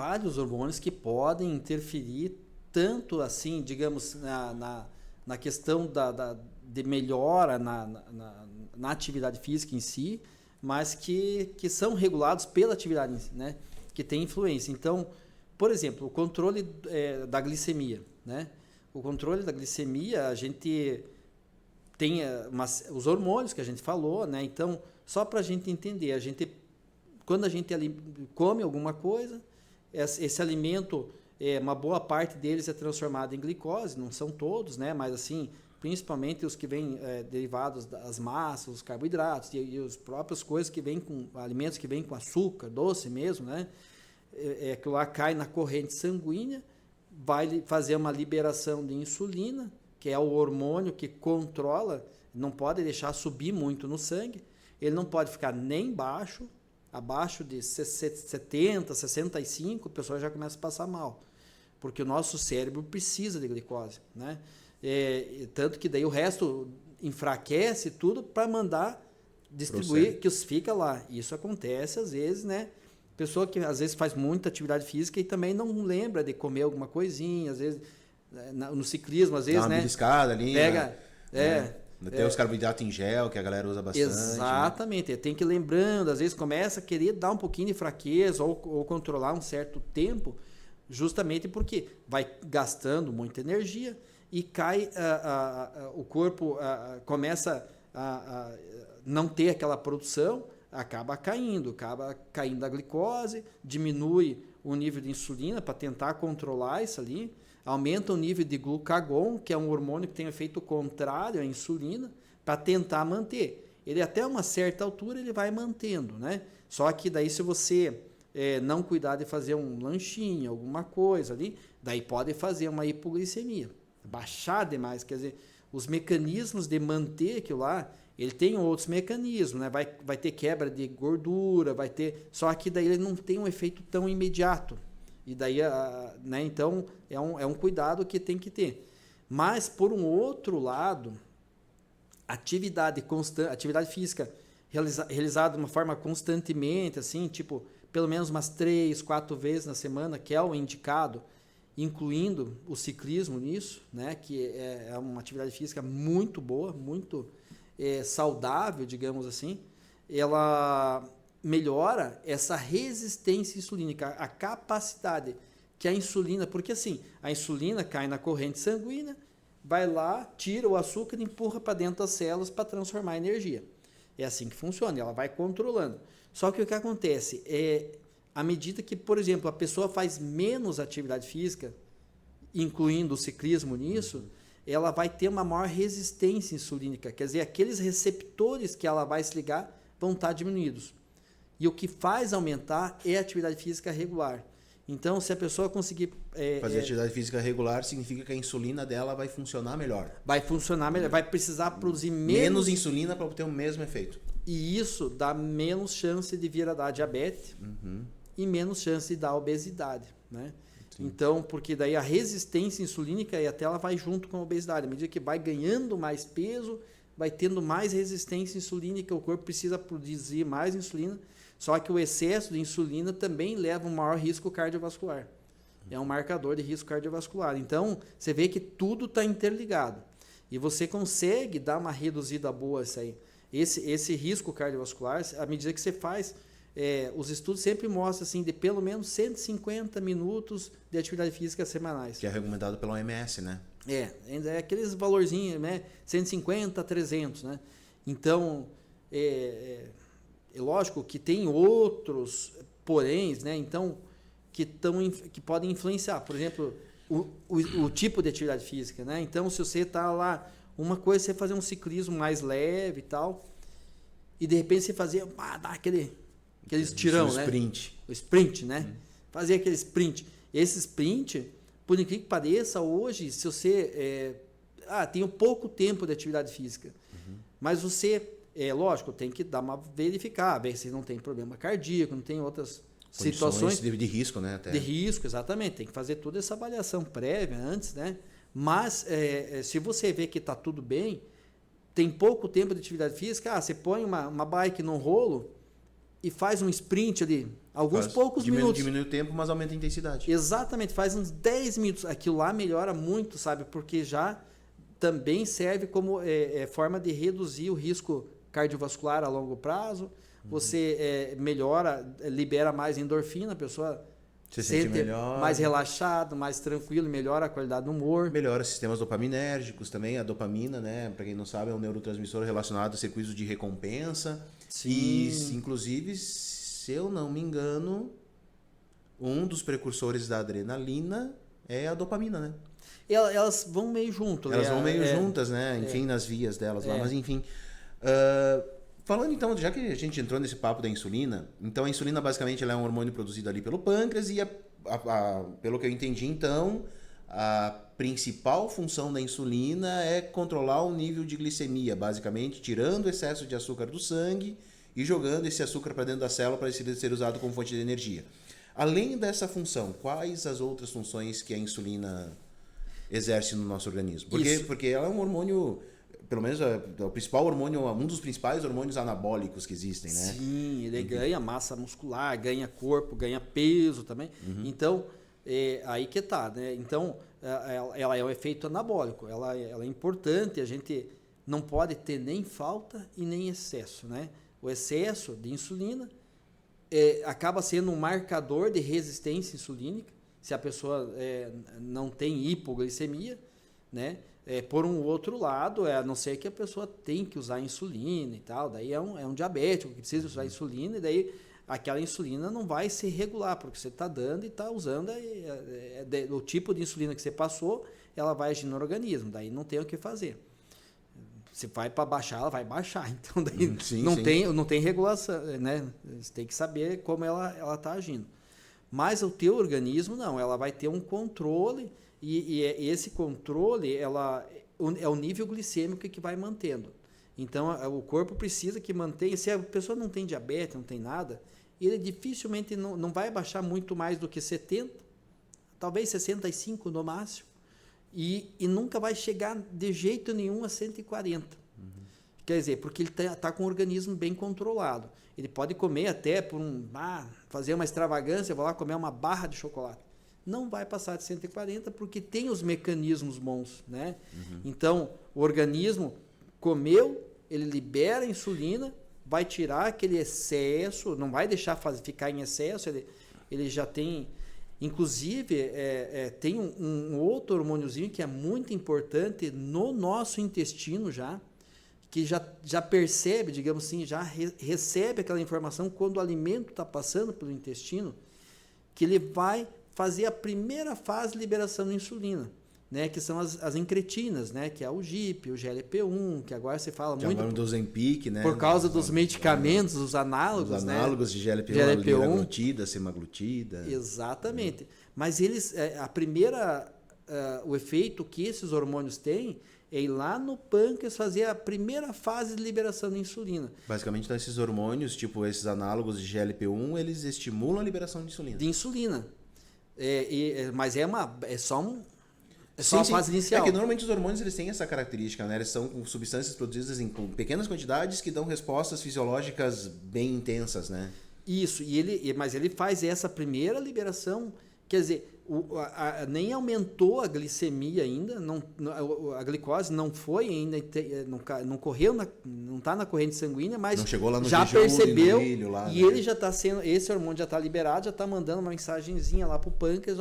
vários hormônios que podem interferir tanto assim, digamos, na questão de melhora na atividade física em si, mas que são regulados pela atividade, né? Que tem influência. Então, por exemplo, o controle da glicemia, né? O controle da glicemia, a gente tem os hormônios que a gente falou, né? Então, só para a gente entender, quando a gente come alguma coisa, esse alimento, uma boa parte deles é transformado em glicose, não são todos, né? Mas assim, principalmente os que vêm derivados das massas, os carboidratos e os próprios coisas que vêm com alimentos que vêm com açúcar, doce mesmo, né? Que lá cai na corrente sanguínea, vai fazer uma liberação de insulina, que é o hormônio que controla, não pode deixar subir muito no sangue, ele não pode ficar nem baixo, abaixo de 70, 65, a pessoa já começa a passar mal, porque o nosso cérebro precisa de glicose, né? Tanto que daí o resto enfraquece tudo para mandar distribuir, que fica lá. Isso acontece às vezes, né? Pessoa que às vezes faz muita atividade física e também não lembra de comer alguma coisinha, às vezes no ciclismo, às vezes, dá uma beliscada ali, pega, tem os carboidratos em gel que a galera usa bastante. Exatamente, né? Tem que ir lembrando, às vezes começa a querer dar um pouquinho de fraqueza ou controlar um certo tempo, justamente porque vai gastando muita energia e cai, o corpo começa a não ter aquela produção, acaba caindo a glicose, diminui o nível de insulina para tentar controlar isso ali, aumenta o nível de glucagon, que é um hormônio que tem efeito contrário à insulina, para tentar manter. Ele até uma certa altura ele vai mantendo, né? Só que daí se você não cuidar de fazer um lanchinho, alguma coisa ali, daí pode fazer uma hipoglicemia, baixar demais, quer dizer, os mecanismos de manter aquilo lá, ele tem outros mecanismos, né? Vai ter quebra de gordura, só que daí ele não tem um efeito tão imediato. E daí, né? Então, é um cuidado que tem que ter. Mas, por um outro lado, atividade física realizada de uma forma constantemente, assim, tipo, pelo menos umas 3, 4 vezes na semana, que é o indicado, incluindo o ciclismo nisso, né? Que é uma atividade física muito boa, muito saudável, digamos assim, ela melhora essa resistência insulínica, a capacidade que a insulina, porque assim, a insulina cai na corrente sanguínea, vai lá, tira o açúcar e empurra para dentro das células para transformar em energia. É assim que funciona, ela vai controlando. Só que o que acontece à medida que, por exemplo, a pessoa faz menos atividade física, incluindo o ciclismo nisso, ela vai ter uma maior resistência insulínica, quer dizer, aqueles receptores que ela vai se ligar vão estar diminuídos. E o que faz aumentar é a atividade física regular. Então, se a pessoa conseguir... fazer atividade física regular significa que a insulina dela vai funcionar melhor. Vai funcionar melhor, vai precisar produzir menos insulina para obter o mesmo efeito. E isso dá menos chance de vir a dar diabetes e menos chance de dar obesidade, né? Sim. Então, porque daí a resistência insulínica e até ela vai junto com a obesidade. À medida que vai ganhando mais peso, vai tendo mais resistência insulínica, o corpo precisa produzir mais insulina, só que o excesso de insulina também leva a um maior risco cardiovascular. É um marcador de risco cardiovascular. Então, você vê que tudo está interligado. E você consegue dar uma reduzida boa isso aí. Esse risco cardiovascular, à medida que você faz... os estudos sempre mostram assim, de pelo menos 150 minutos de atividade física semanais. Que é recomendado pela OMS, né? É aqueles valorzinhos, né? 150 a 300, né? Então, é lógico que tem outros poréns, né? Então, que podem influenciar. Por exemplo, o tipo de atividade física, né? Então, se você está lá, uma coisa é você fazer um ciclismo mais leve e tal, e de repente você fazer, dá aquele estirão, né? O sprint, né? Fazer aquele sprint. Esse sprint, por incrível que pareça, hoje, se você... tem pouco tempo de atividade física, mas você, lógico, tem que verificar, ver se não tem problema cardíaco, não tem outras situações... de risco, né? Até. De risco, exatamente. Tem que fazer toda essa avaliação prévia antes, né? Mas, se você vê que está tudo bem, tem pouco tempo de atividade física, você põe uma bike num rolo... e faz um sprint ali, alguns poucos minutos. Diminui o tempo, mas aumenta a intensidade. Exatamente, faz uns 10 minutos. Aquilo lá melhora muito, sabe? Porque já também serve como forma de reduzir o risco cardiovascular a longo prazo. Você melhora, libera mais endorfina, a pessoa se sente melhor, mais relaxado, mais tranquilo, melhora a qualidade do humor. Melhora sistemas dopaminérgicos também. A dopamina, né, para quem não sabe, é um neurotransmissor relacionado a circuitos de recompensa. Sim. E, inclusive, se eu não me engano, um dos precursores da adrenalina é a dopamina, né? Elas vão meio junto. Elas vão meio juntas, né? Enfim, nas vias delas lá. Mas, enfim... falando então, já que a gente entrou nesse papo da insulina, então a insulina basicamente ela é um hormônio produzido ali pelo pâncreas e, pelo que eu entendi, então, a principal função da insulina é controlar o nível de glicemia, basicamente tirando o excesso de açúcar do sangue e jogando esse açúcar para dentro da célula para ele ser usado como fonte de energia. Além dessa função, quais as outras funções que a insulina exerce no nosso organismo? Porque ela é um hormônio... Pelo menos o principal hormônio, um dos principais hormônios anabólicos que existem, né? Sim, ele ganha massa muscular, ganha corpo, ganha peso também. Então, aí que tá, né? Então, ela é um efeito anabólico, ela é importante, a gente não pode ter nem falta e nem excesso, né? O excesso de insulina acaba sendo um marcador de resistência insulínica, se a pessoa não tem hipoglicemia, né? Por um outro lado, a não ser que a pessoa tem que usar insulina e tal, daí é um diabético que precisa usar insulina, e daí aquela insulina não vai se regular, porque você está dando e está usando o tipo de insulina que você passou, ela vai agir no organismo, daí não tem o que fazer. Se vai para baixar, ela vai baixar, então daí não tem regulação, né? Você tem que saber como ela está agindo. Mas o teu organismo não, ela vai ter um controle. E esse controle é o nível glicêmico que vai mantendo. Então, o corpo precisa que mantenha. Se a pessoa não tem diabetes, não tem nada, ele dificilmente não vai baixar muito mais do que 70, talvez 65 no máximo, e nunca vai chegar de jeito nenhum a 140. Quer dizer, porque ele está com o organismo bem controlado. Ele pode comer até fazer uma extravagância, vou lá comer uma barra de chocolate. Não vai passar de 140 porque tem os mecanismos bons, né? Então, o organismo comeu, ele libera a insulina, vai tirar aquele excesso, não vai deixar ficar em excesso, ele já tem... Inclusive, tem um outro hormôniozinho que é muito importante no nosso intestino que já percebe, digamos assim, já recebe aquela informação quando o alimento está passando pelo intestino, que ele vai fazer a primeira fase de liberação de insulina, né, que são as incretinas, né, que é o GIP, o GLP-1, que agora se fala muito... Do Ozempic, né? Por causa dos medicamentos, os análogos, os análogos, né, de GLP-1, liraglutida, semaglutida. Exatamente. Mas o efeito que esses hormônios têm é ir lá no pâncreas fazer a primeira fase de liberação de insulina. Basicamente, então, esses hormônios, tipo esses análogos de GLP-1, eles estimulam a liberação de insulina. De insulina. Mas é só a fase inicial. É que normalmente os hormônios eles têm essa característica, né? Eles são substâncias produzidas em pequenas quantidades que dão respostas fisiológicas bem intensas, né? Isso, mas ele faz essa primeira liberação, quer dizer, nem aumentou a glicemia ainda, a glicose não foi ainda, não correu, não está na corrente sanguínea, mas não chegou lá no já percebeu, milho, lá, e ele já está sendo, esse hormônio já está liberado, já está mandando uma mensagenzinha lá para o pâncreas,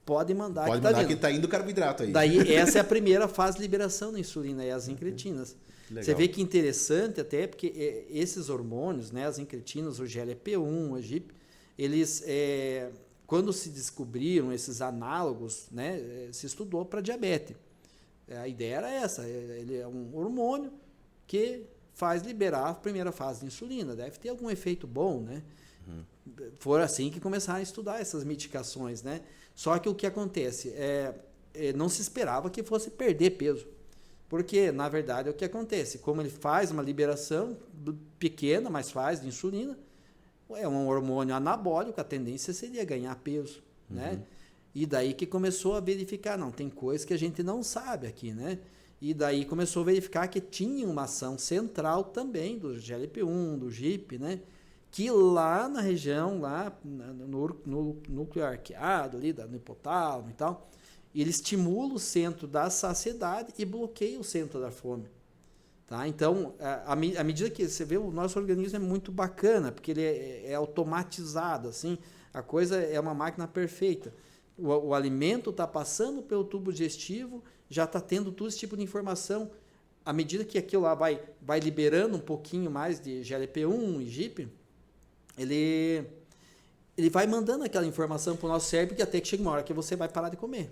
pode mandar que está indo carboidrato aí. Daí essa é a primeira fase de liberação da insulina, as incretinas. Legal. Você vê que interessante até, porque esses hormônios, né, as incretinas, o GLP-1, o GIP, eles... quando se descobriram esses análogos, né, se estudou para diabetes. A ideia era essa, ele é um hormônio que faz liberar a primeira fase de insulina, deve ter algum efeito bom, né? Foi assim que começaram a estudar essas medicações, né? Só que o que acontece, não se esperava que fosse perder peso, porque, na verdade, é o que acontece, como ele faz uma liberação pequena, mas faz de insulina, é um hormônio anabólico, a tendência seria ganhar peso, né? E daí que começou a verificar, tem coisas que a gente não sabe aqui, né? E daí começou a verificar que tinha uma ação central também do GLP-1, do GIP, né? que lá na região, lá no núcleo arqueado ali, no hipotálamo e tal, ele estimula o centro da saciedade e bloqueia o centro da fome. Tá? Então, à medida que você vê, o nosso organismo é muito bacana, porque ele é automatizado, assim, a coisa é uma máquina perfeita. O alimento está passando pelo tubo digestivo, já está tendo todo esse tipo de informação. À medida que aquilo lá vai liberando um pouquinho mais de GLP-1 e GIP, ele vai mandando aquela informação para o nosso cérebro, que até que chega uma hora que você vai parar de comer.